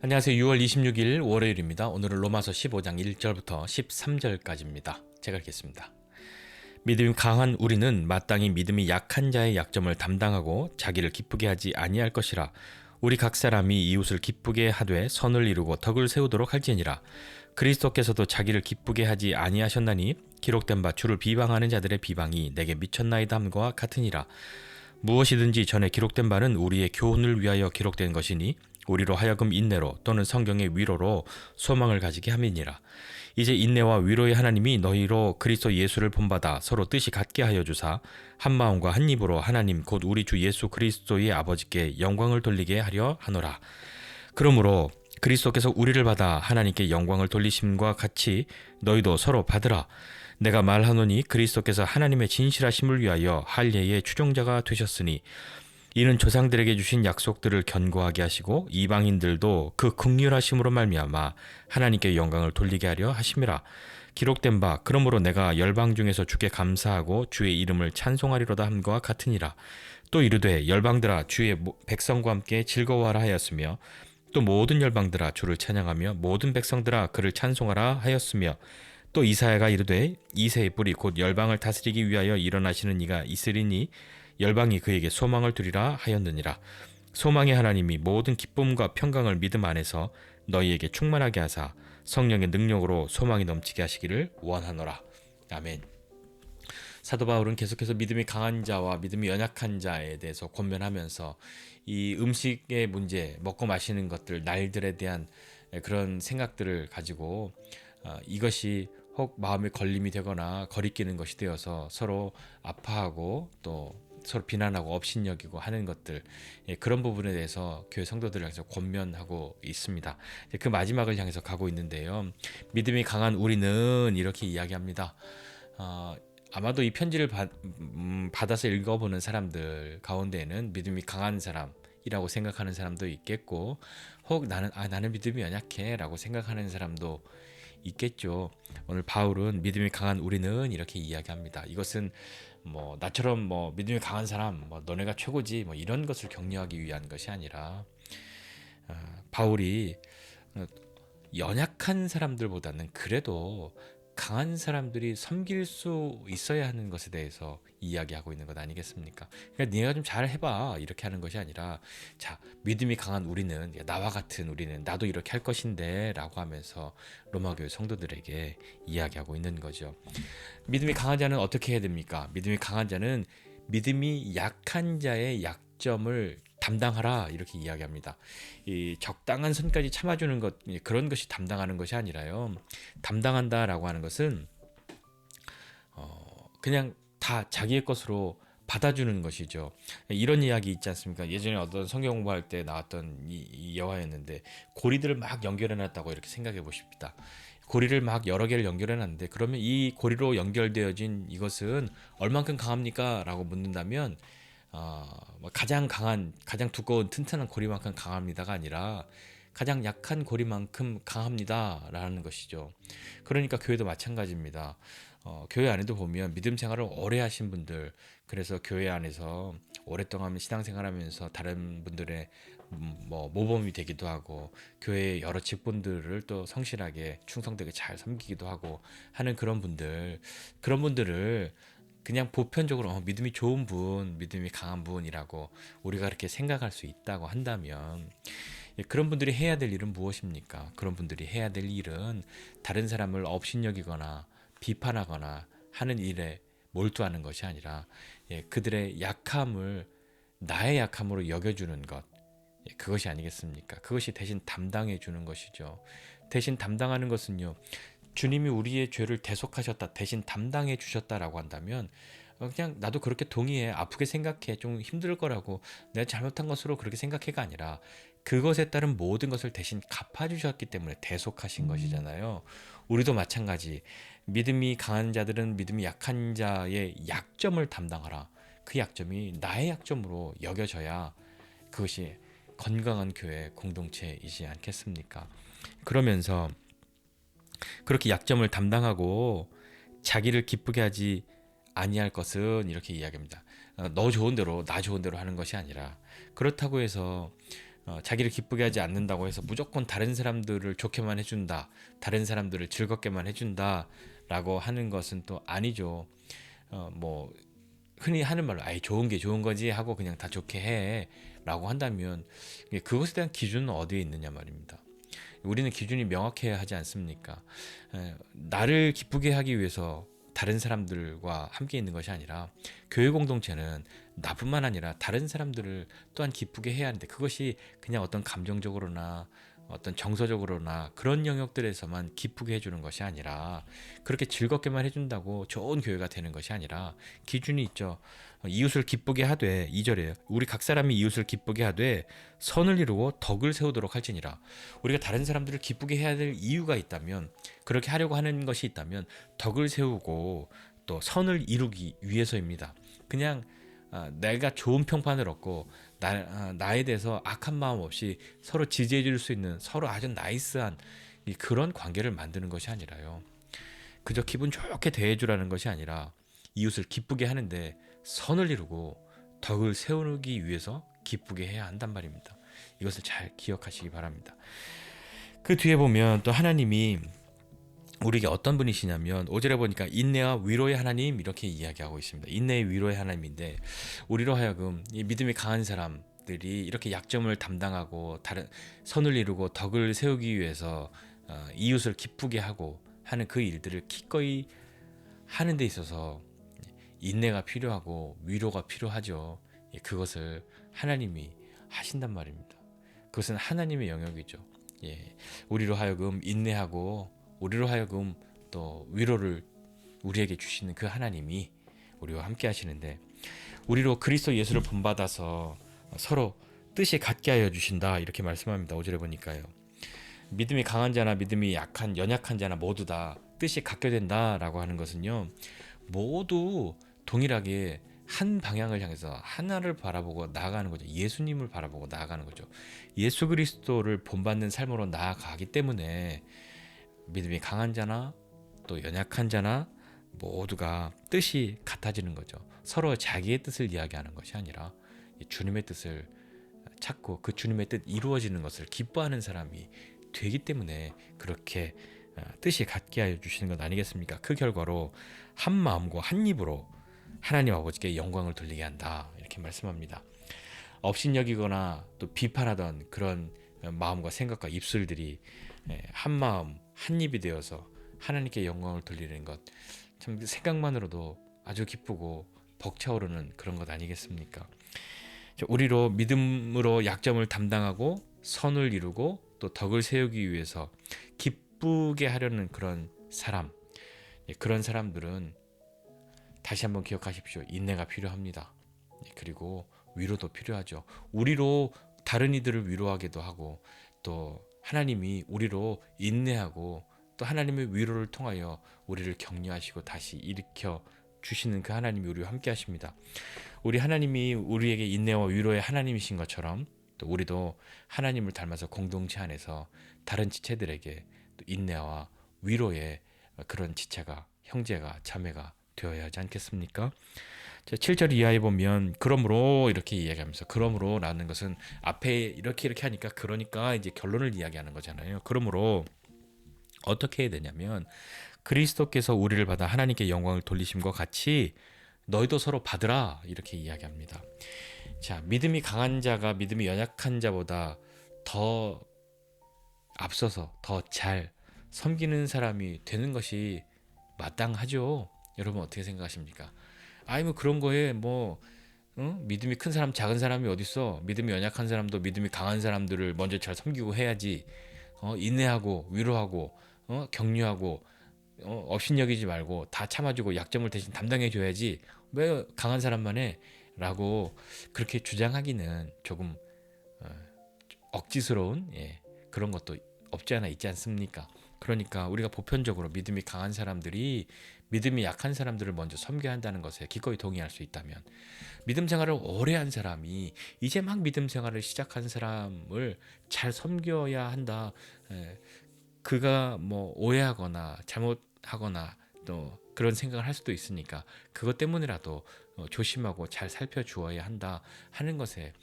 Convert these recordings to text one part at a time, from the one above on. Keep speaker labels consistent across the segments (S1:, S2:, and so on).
S1: 안녕하세요. 6월 26일 월요일입니다. 오늘은 로마서 15장 1절부터 13절까지입니다. 제가 읽겠습니다. 믿음이 강한 우리는 마땅히 믿음이 약한 자의 약점을 담당하고 자기를 기쁘게 하지 아니할 것이라. 우리 각 사람이 이웃을 기쁘게 하되 선을 이루고 덕을 세우도록 할지니라. 그리스도께서도 자기를 기쁘게 하지 아니하셨나니 기록된 바 주를 비방하는 자들의 비방이 내게 미쳤나이다 함과 같으니라. 무엇이든지 전에 기록된 바는 우리의 교훈을 위하여 기록된 것이니 우리로 하여금 인내로 또는 성경의 위로로 소망을 가지게 함이니라. 이제 인내와 위로의 하나님이 너희로 그리스도 예수를 본받아 서로 뜻이 같게 하여 주사 한 마음과 한 입으로 하나님 곧 우리 주 예수 그리스도의 아버지께 영광을 돌리게 하려 하노라. 그러므로 그리스도께서 우리를 받아 하나님께 영광을 돌리심과 같이 너희도 서로 받으라. 내가 말하노니 그리스도께서 하나님의 진실하심을 위하여 할례의 추종자가 되셨으니 이는 조상들에게 주신 약속들을 견고하게 하시고 이방인들도 그 긍휼하심으로 말미암아 하나님께 영광을 돌리게 하려 하심이라. 기록된 바 그러므로 내가 열방 중에서 주께 감사하고 주의 이름을 찬송하리로다 함과 같으니라. 또 이르되 열방들아 주의 백성과 함께 즐거워하라 하였으며 또 모든 열방들아 주를 찬양하며 모든 백성들아 그를 찬송하라 하였으며 또 이사야가 이르되 이새의 뿌리 곧 열방을 다스리기 위하여 일어나시는 이가 있으리니 열방이 그에게 소망을 두리라 하였느니라. 소망의 하나님이 모든 기쁨과 평강을 믿음 안에서 너희에게 충만하게 하사 성령의 능력으로 소망이 넘치게 하시기를 원하노라. 아멘. 사도 바울은 계속해서 믿음이 강한 자와 믿음이 연약한 자에 대해서 권면하면서 이 음식의 문제, 먹고 마시는 것들, 날들에 대한 그런 생각들을 가지고 이것이 혹 마음에 걸림이 되거나 거리끼는 것이 되어서 서로 아파하고 또 서로 비난하고 업신여기고 하는 것들, 그런 부분에 대해서 교회 성도들을 향해서 권면하고 있습니다. 그 마지막을 향해서 가고 있는데요. 믿음이 강한 우리는 이렇게 이야기합니다. 아마도 이 편지를 받아서 읽어보는 사람들 가운데에는 믿음이 강한 사람이라고 생각하는 사람도 있겠고, 혹 나는 믿음이 연약해 라고 생각하는 사람도 있겠죠. 오늘 바울은 믿음이 강한 우리는 이렇게 이야기합니다. 이것은 나처럼 믿음이 강한 사람, 너네가 최고지, 이런 것을 격려하기 위한 것이 아니라, 바울이 연약한 사람들보다는 그래도 강한 사람들이 섬길 수 있어야 하는 것에 대해서 이야기하고 있는 것 아니겠습니까? 그러니까 네가 좀 잘 해봐 이렇게 하는 것이 아니라, 자, 믿음이 강한 우리는, 나와 같은 우리는 나도 이렇게 할 것인데 라고 하면서 로마교회 성도들에게 이야기하고 있는 거죠. 믿음이 강한 자는 어떻게 해야 됩니까? 믿음이 강한 자는 믿음이 약한 자의 약점을 담당하라 이렇게 이야기합니다. 이 적당한 선까지 참아주는 것, 그런 것이 담당하는 것이 아니라요. 담당한다라고 하는 것은 그냥 다 자기의 것으로 받아주는 것이죠. 이런 이야기 있지 않습니까? 예전에 어떤 성경 공부할 때 나왔던 이 여화였는데, 고리들을 막 연결해놨다고 이렇게 생각해 보십시다. 고리를 막 여러 개를 연결해놨는데, 그러면 이 고리로 연결되어진 이것은 얼만큼 강합니까? 라고 묻는다면 가장 강한, 가장 두꺼운 튼튼한 고리만큼 강합니다가 아니라 가장 약한 고리만큼 강합니다 라는 것이죠. 그러니까 교회도 마찬가지입니다. 교회 안에도 보면 믿음 생활을 오래 하신 분들, 그래서 교회 안에서 오랫동안 신앙생활하면서 다른 분들의 모범이 되기도 하고, 교회의 여러 직분들을 또 성실하게 충성되게 잘 섬기기도 하고 하는 그런 분들을 그냥 보편적으로 믿음이 좋은 분, 믿음이 강한 분이라고 우리가 그렇게 생각할 수 있다고 한다면, 그런 분들이 해야 될 일은 무엇입니까? 그런 분들이 해야 될 일은 다른 사람을 업신여기거나 비판하거나 하는 일에 몰두하는 것이 아니라, 그들의 약함을 나의 약함으로 여겨주는 것, 그것이 아니겠습니까? 그것이 대신 담당해 주는 것이죠. 대신 담당하는 것은요, 주님이 우리의 죄를 대속하셨다, 대신 담당해 주셨다라고 한다면 그냥 나도 그렇게 동의해, 아프게 생각해, 좀 힘들 거라고 내가 잘못한 것으로 그렇게 생각해가 아니라, 그것에 따른 모든 것을 대신 갚아주셨기 때문에 대속하신 것이잖아요. 우리도 마찬가지. 믿음이 강한 자들은 믿음이 약한 자의 약점을 담당하라. 그 약점이 나의 약점으로 여겨져야 그것이 건강한 교회 공동체이지 않겠습니까? 그러면서 그렇게 약점을 담당하고 자기를 기쁘게 하지 아니할 것은 이렇게 이야기합니다. 너 좋은 대로, 나 좋은 대로 하는 것이 아니라, 그렇다고 해서 자기를 기쁘게 하지 않는다고 해서 무조건 다른 사람들을 좋게만 해준다, 다른 사람들을 즐겁게만 해준다라고 하는 것은 또 아니죠. 뭐 흔히 하는 말로 아이 좋은 게 좋은 거지 하고 그냥 다 좋게 해라고 한다면 그것에 대한 기준은 어디에 있느냐 말입니다. 우리는 기준이 명확해야 하지 않습니까? 나를 기쁘게 하기 위해서 다른 사람들과 함께 있는 것이 아니라 교회 공동체는 나뿐만 아니라 다른 사람들을 또한 기쁘게 해야 하는데 그것이 그냥 어떤 감정적으로나 어떤 정서적으로나 그런 영역들에서만 기쁘게 해주는 것이 아니라 그렇게 즐겁게만 해준다고 좋은 교회가 되는 것이 아니라 기준이 있죠. 이웃을 기쁘게 하되 2절에 우리 각 사람이 이웃을 기쁘게 하되 선을 이루고 덕을 세우도록 할지니라. 우리가 다른 사람들을 기쁘게 해야 될 이유가 있다면 그렇게 하려고 하는 것이 있다면 덕을 세우고 또 선을 이루기 위해서입니다. 그냥 내가 좋은 평판을 얻고 나에 대해서 악한 마음 없이 서로 지지해 줄 수 있는 서로 아주 나이스한 그런 관계를 만드는 것이 아니라요. 그저 기분 좋게 대해주라는 것이 아니라 이웃을 기쁘게 하는데 선을 이루고 덕을 세우기 위해서 기쁘게 해야 한단 말입니다. 이것을 잘 기억하시기 바랍니다. 그 뒤에 보면 또 하나님이 우리에게 어떤 분이시냐면 5절에 보니까 인내와 위로의 하나님 이렇게 이야기하고 있습니다. 인내의 위로의 하나님인데 우리로 하여금 이 믿음이 강한 사람들이 이렇게 약점을 담당하고 다른 선을 이루고 덕을 세우기 위해서 이웃을 기쁘게 하고 하는 그 일들을 기꺼이 하는 데 있어서 인내가 필요하고 위로가 필요하죠. 그것을 하나님이 하신단 말입니다. 그것은 하나님의 영역이죠. 우리로 하여금 인내하고 우리로 하여금 또 위로를 우리에게 주시는 그 하나님이 우리와 함께 하시는데 우리로 그리스도 예수를 본받아서 서로 뜻이 같게 하여 주신다 이렇게 말씀합니다. 5절에 보니까요. 믿음이 강한 자나 믿음이 연약한 자나 모두 다 뜻이 같게 된다라고 하는 것은요. 모두 동일하게 한 방향을 향해서 하나를 바라보고 나아가는 거죠. 예수님을 바라보고 나아가는 거죠. 예수 그리스도를 본받는 삶으로 나아가기 때문에 믿음이 강한 자나 또 연약한 자나 모두가 뜻이 같아지는 거죠. 서로 자기의 뜻을 이야기하는 것이 아니라 주님의 뜻을 찾고 그 주님의 뜻 이루어지는 것을 기뻐하는 사람이 되기 때문에 그렇게 뜻이 같게 하여 주시는 것 아니겠습니까? 그 결과로 한 마음과 한 입으로 하나님 아버지께 영광을 돌리게 한다 이렇게 말씀합니다. 업신여기거나 또 비판하던 그런 마음과 생각과 입술들이 한 마음 한 입이 되어서 하나님께 영광을 돌리는 것 참 생각만으로도 아주 기쁘고 벅차오르는 그런 것 아니겠습니까? 우리로 믿음으로 약점을 담당하고 선을 이루고 또 덕을 세우기 위해서 기쁘게 하려는 그런 사람, 그런 사람들은 다시 한번 기억하십시오. 인내가 필요합니다. 그리고 위로도 필요하죠. 우리로 다른 이들을 위로하기도 하고 또 하나님이 우리로 인내하고 또 하나님의 위로를 통하여 우리를 격려하시고 다시 일으켜 주시는 그 하나님이 우리와 함께 하십니다. 우리 하나님이 우리에게 인내와 위로의 하나님이신 것처럼 또 우리도 하나님을 닮아서 공동체 안에서 다른 지체들에게 또 인내와 위로의 그런 지체가 형제가 자매가 되어야 하지 않겠습니까? 7절 이하에 보면 그러므로 이렇게 이야기하면서 그러므로 라는 것은 앞에 이렇게 하니까 그러니까 이제 결론을 이야기하는 거잖아요. 그러므로 어떻게 해야 되냐면 그리스도께서 우리를 받아 하나님께 영광을 돌리심과 같이 너희도 서로 받으라 이렇게 이야기합니다. 자, 믿음이 강한 자가 믿음이 연약한 자보다 더 앞서서 더 잘 섬기는 사람이 되는 것이 마땅하죠. 여러분 어떻게 생각하십니까? 아니 뭐 그런 거에 믿음이 큰 사람 작은 사람이 어딨어. 믿음이 연약한 사람도 믿음이 강한 사람들을 먼저 잘 섬기고 해야지. 인내하고 위로하고 격려하고 업신여기지 말고 다 참아주고 약점을 대신 담당해 줘야지 왜 강한 사람만 해? 라고 그렇게 주장하기는 조금 억지스러운 그런 것도 없지 않아 있지 않습니까? 그러니까 우리가 보편적으로 믿음이 강한 사람들이 믿음이 약한 사람들을 먼저 섬겨야 한다는 것에 기꺼이 동의할 수 있다면 믿음 생활을 오래 한 사람이 이제 막 믿음 생활을 시작한 사람을 잘 섬겨야 한다. 그가 오해하거나 잘못하거나 또 그런 생각을 할 수도 있으니까 그것 때문이라도 조심하고 잘 살펴주어야 한다 하는 것에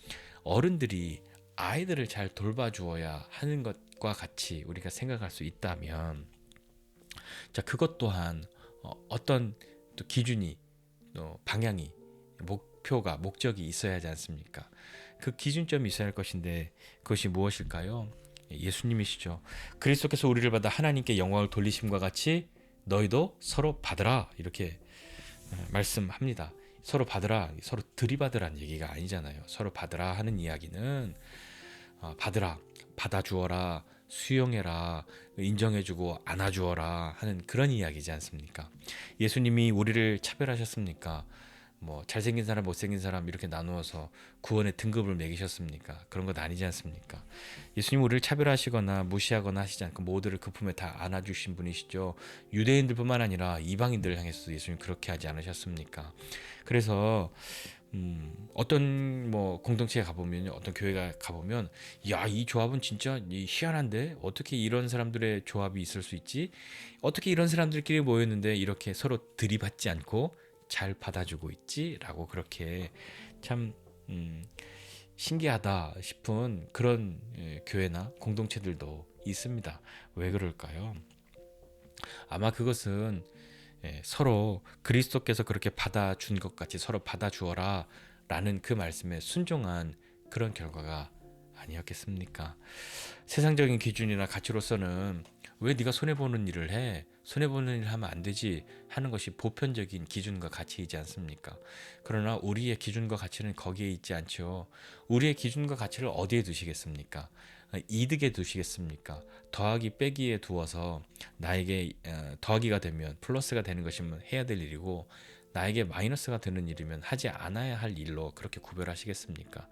S1: 어른들이 아이들을 잘 돌봐주어야 하는 것과 같이 우리가 생각할 수 있다면, 자, 그것 또한 어떤 또 기준이, 방향이, 목표가, 목적이 있어야 하지 않습니까? 그 기준점이 있어야 할 것인데 그것이 무엇일까요? 예수님이시죠. 그리스도께서 우리를 받아 하나님께 영광을 돌리심과 같이 너희도 서로 받으라, 이렇게 말씀합니다. 서로 받으라, 서로 들이받으라는 얘기가 아니잖아요. 서로 받으라 하는 이야기는 받으라, 받아주어라, 수용해라, 인정해주고 안아주어라 하는 그런 이야기지 않습니까? 예수님이 우리를 차별하셨습니까? 뭐 잘생긴 사람, 못생긴 사람 이렇게 나누어서 구원의 등급을 매기셨습니까? 그런 것 아니지 않습니까? 예수님 우리를 차별하시거나 무시하거나 하시지 않고 모두를 그 품에 다 안아주신 분이시죠. 유대인들뿐만 아니라 이방인들을 향해서도 예수님 그렇게 하지 않으셨습니까? 그래서 어떤 뭐 공동체에 가보면, 어떤 교회가 가보면, 야, 이 조합은 진짜 희한한데 어떻게 이런 사람들의 조합이 있을 수 있지? 어떻게 이런 사람들끼리 모였는데 이렇게 서로 들이받지 않고 잘 받아주고 있지?라고 그렇게 참 신기하다 싶은 그런 교회나 공동체들도 있습니다. 왜 그럴까요? 아마 그것은 서로 그리스도께서 그렇게 받아준 것 같이 서로 받아주어라 라는 그 말씀에 순종한 그런 결과가 아니었겠습니까? 세상적인 기준이나 가치로서는 왜 네가 손해보는 일을 해? 손해보는 일을 하면 안 되지 하는 것이 보편적인 기준과 가치이지 않습니까? 그러나 우리의 기준과 가치는 거기에 있지 않죠. 우리의 기준과 가치를 어디에 두시겠습니까? 이득에 두시겠습니까? 더하기 빼기에 두어서 나에게 더하기가 되면 플러스가 되는 것이면 해야 될 일이고, 나에게 마이너스가 되는 일이면 하지 않아야 할 일로 그렇게 구별하시겠습니까?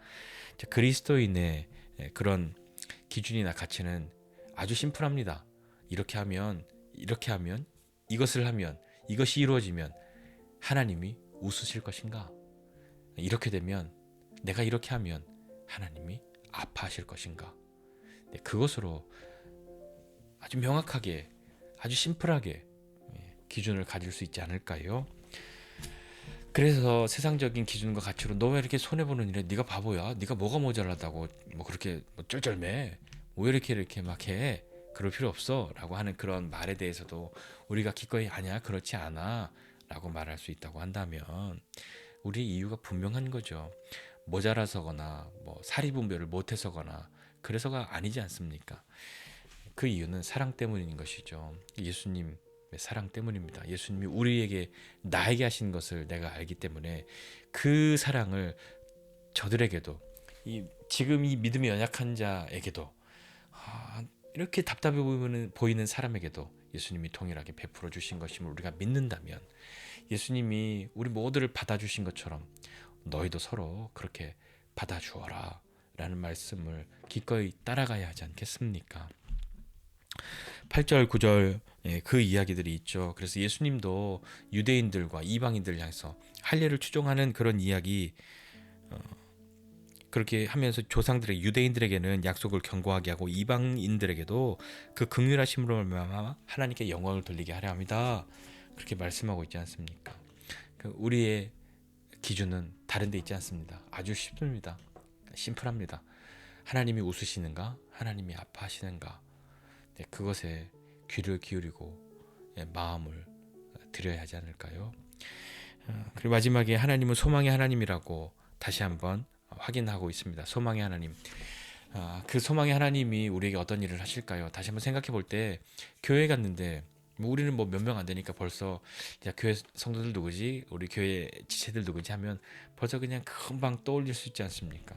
S1: 그리스도인의 그런 기준이나 가치는 아주 심플합니다. 이렇게 하면, 이렇게 하면, 이것을 하면, 이것이 이루어지면 하나님이 웃으실 것인가? 이렇게 되면, 내가 이렇게 하면 하나님이 아파하실 것인가? 네, 그것으로 아주 명확하게, 아주 심플하게 기준을 가질 수 있지 않을까요? 그래서 세상적인 기준과 가치로 너 왜 이렇게 손해보는 일에, 네가 바보야? 네가 뭐가 모자라다고 뭐 그렇게 뭐 쩔쩔매? 왜 이렇게 막 해? 그럴 필요 없어 라고 하는 그런 말에 대해서도 우리가 기꺼이 아니야, 그렇지 않아 라고 말할 수 있다고 한다면, 우리 이유가 분명한 거죠. 모자라서거나 뭐 사리분별을 못해서거나 그래서가 아니지 않습니까? 그 이유는 사랑 때문인 것이죠. 예수님의 사랑 때문입니다. 예수님이 우리에게, 나에게 하신 것을 내가 알기 때문에 그 사랑을 저들에게도, 지금 이 믿음이 연약한 자에게도, 이렇게 답답해 보이는 사람에게도 예수님이 동일하게 베풀어 주신 것임을 우리가 믿는다면, 예수님이 우리 모두를 받아주신 것처럼 너희도 서로 그렇게 받아주어라 라는 말씀을 기꺼이 따라가야 하지 않겠습니까? 8절 9절 그 이야기들이 있죠. 그래서 예수님도 유대인들과 이방인들을 향해서 할례를 추종하는 그런 이야기, 그렇게 하면서 조상들의, 유대인들에게는 약속을 견고하게 하고 이방인들에게도 그 긍휼하심으로 말미암아 하나님께 영광을 돌리게 하려 합니다. 그렇게 말씀하고 있지 않습니까? 우리의 기준은 다른 데 있지 않습니다. 아주 쉽습니다. 심플합니다. 하나님이 웃으시는가? 하나님이 아파하시는가? 네, 그것에 귀를 기울이고 마음을 드려야 하지 않을까요? 그리고 마지막에 하나님은 소망의 하나님이라고 다시 한번 확인하고 있습니다. 소망의 하나님. 그 소망의 하나님이 우리에게 어떤 일을 하실까요? 다시 한번 생각해 볼 때, 교회 갔는데 뭐 우리는 뭐 몇 명 안 되니까 벌써 야, 교회 성도들 누구지? 우리 교회 지체들 누구지? 하면 벌써 그냥 금방 떠올릴 수 있지 않습니까?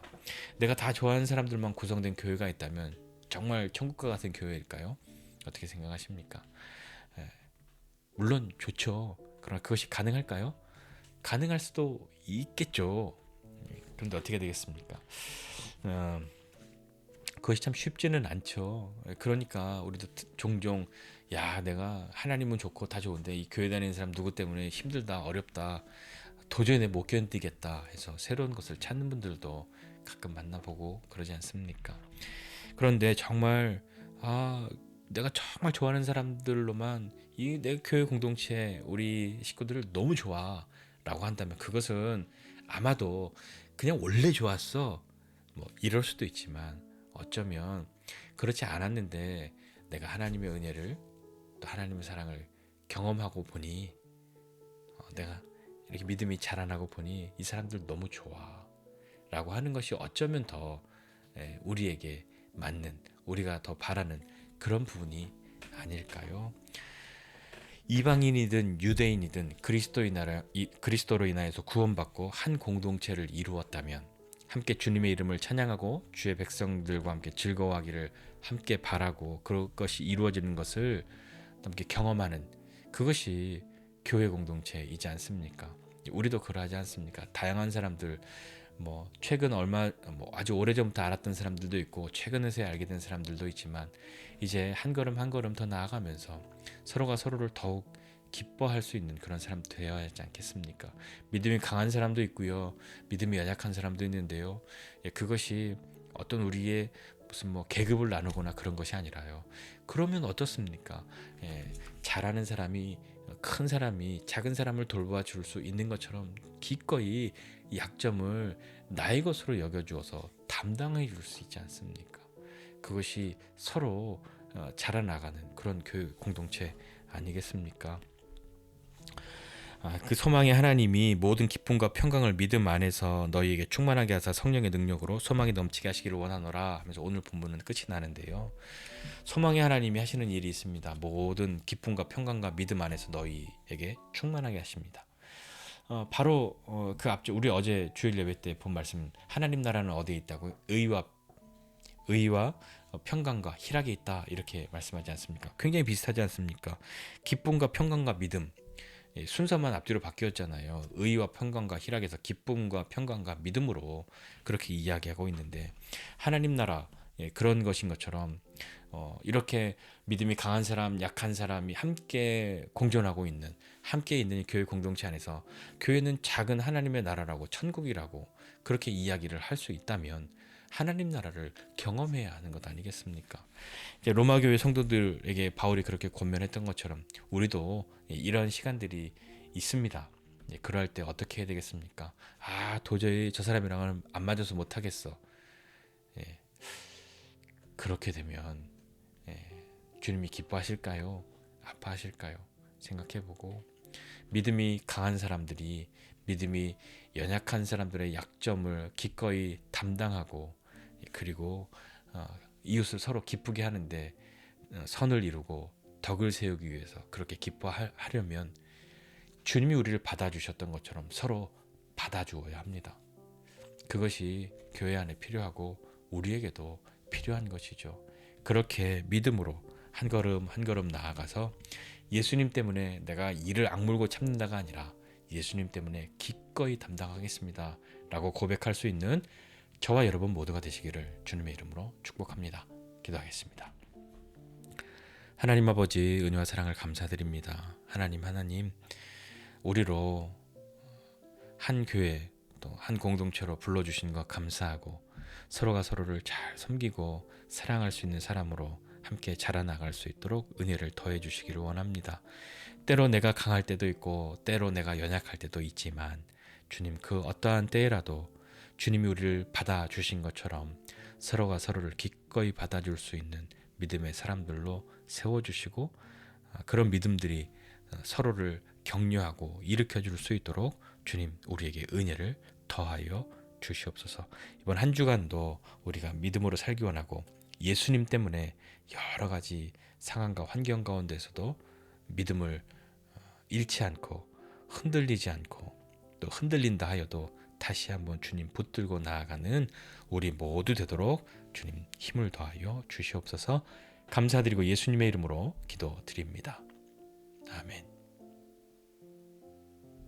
S1: 내가 다 좋아하는 사람들만 구성된 교회가 있다면 정말 천국과 같은 교회일까요? 어떻게 생각하십니까? 물론 좋죠. 그러나 그것이 가능할까요? 가능할 수도 있겠죠. 그런데 어떻게 되겠습니까? 그것이 참 쉽지는 않죠. 그러니까 우리도 종종, 야, 내가 하나님은 좋고 다 좋은데 이 교회 다니는 사람 누구 때문에 힘들다, 어렵다, 도저히 내 못 견디겠다 해서 새로운 것을 찾는 분들도 가끔 만나보고 그러지 않습니까? 그런데 정말 내가 정말 좋아하는 사람들로만 이 내 교회 공동체 우리 식구들을 너무 좋아라고 한다면, 그것은 아마도 그냥 원래 좋았어, 뭐 이럴 수도 있지만 어쩌면 그렇지 않았는데 내가 하나님의 은혜를 또 하나님의 사랑을 경험하고 보니 내가 이렇게 믿음이 자라나고 보니 이 사람들 너무 좋아 라고 하는 것이 어쩌면 더 우리에게 맞는, 우리가 더 바라는 그런 부분이 아닐까요? 이방인이든 유대인이든 그리스도로 인하여서 구원받고 한 공동체를 이루었다면 함께 주님의 이름을 찬양하고 주의 백성들과 함께 즐거워하기를 함께 바라고 그것이 이루어지는 것을 함께 경험하는 그것이 교회 공동체이지 않습니까? 우리도 그러하지 않습니까? 다양한 사람들 최근 아주 오래전부터 알았던 사람들도 있고 최근에서야 알게 된 사람들도 있지만 이제 한 걸음 한 걸음 더 나아가면서 서로가 서로를 더욱 기뻐할 수 있는 그런 사람 되어야 하지 않겠습니까? 믿음이 강한 사람도 있고요. 믿음이 연약한 사람도 있는데요. 그것이 어떤 우리의 무슨 계급을 나누거나 그런 것이 아니라요. 그러면 어떻습니까? 잘하는 사람이 큰 사람이 작은 사람을 돌봐 줄 수 있는 것처럼 기꺼이 약점을 나의 것으로 여겨주어서 담당해 줄 수 있지 않습니까? 그것이 서로 자라나가는 그런 교육 공동체 아니겠습니까? 그 소망의 하나님이 모든 기쁨과 평강을 믿음 안에서 너희에게 충만하게 하사 성령의 능력으로 소망이 넘치게 하시기를 원하노라 하면서 오늘 본문은 끝이 나는데요. 소망의 하나님이 하시는 일이 있습니다. 모든 기쁨과 평강과 믿음 안에서 너희에게 충만하게 하십니다. 바로 그 앞쪽 우리 어제 주일 예배 때 본 말씀, 하나님 나라는 어디에 있다고? 의와 평강과 희락이 있다 이렇게 말씀하지 않습니까? 굉장히 비슷하지 않습니까? 기쁨과 평강과 믿음, 순서만 앞뒤로 바뀌었잖아요. 의와 평강과 희락에서 기쁨과 평강과 믿음으로 그렇게 이야기하고 있는데 하나님 나라 그런 것인 것처럼 이렇게 믿음이 강한 사람, 약한 사람이 함께 공존하고 있는, 함께 있는 교회 공동체 안에서 교회는 작은 하나님의 나라라고 천국이라고 그렇게 이야기를 할 수 있다면 하나님 나라를 경험해야 하는 것 아니겠습니까? 로마 교회 성도들에게 바울이 그렇게 권면했던 것처럼 우리도 이런 시간들이 있습니다. 그럴 때 어떻게 해야 되겠습니까? 도저히 저 사람이랑은 안 맞아서 못하겠어. 그렇게 되면 주님이 기뻐하실까요? 아파하실까요? 생각해보고 믿음이 강한 사람들이 믿음이 연약한 사람들의 약점을 기꺼이 담당하고 그리고 이웃을 서로 기쁘게 하는데 선을 이루고 덕을 세우기 위해서 그렇게 기뻐하려면 주님이 우리를 받아주셨던 것처럼 서로 받아주어야 합니다. 그것이 교회 안에 필요하고 우리에게도 필요한 것이죠. 그렇게 믿음으로 한 걸음 한 걸음 나아가서 예수님 때문에 내가 이를 악물고 참는다가 아니라 예수님 때문에 기꺼이 담당하겠습니다 라고 고백할 수 있는 저와 여러분 모두가 되시기를 주님의 이름으로 축복합니다. 기도하겠습니다. 하나님 아버지, 은혜와 사랑을 감사드립니다. 하나님 우리로 한 교회 또 한 공동체로 불러주신 것 감사하고 서로가 서로를 잘 섬기고 사랑할 수 있는 사람으로 함께 자라나갈 수 있도록 은혜를 더해 주시기를 원합니다. 때로 내가 강할 때도 있고 때로 내가 연약할 때도 있지만 주님, 그 어떠한 때라도 주님이 우리를 받아주신 것처럼 서로가 서로를 기꺼이 받아줄 수 있는 믿음의 사람들로 세워주시고 그런 믿음들이 서로를 격려하고 일으켜줄 수 있도록 주님, 우리에게 은혜를 더하여 주시옵소서. 이번 한 주간도 우리가 믿음으로 살기 원하고 예수님 때문에 여러 가지 상황과 환경 가운데서도 믿음을 잃지 않고 흔들리지 않고 또 흔들린다 하여도 다시 한번 주님 붙들고 나아가는 우리 모두 되도록 주님 힘을 더하여 주시옵소서. 감사드리고 예수님의 이름으로 기도드립니다. 아멘.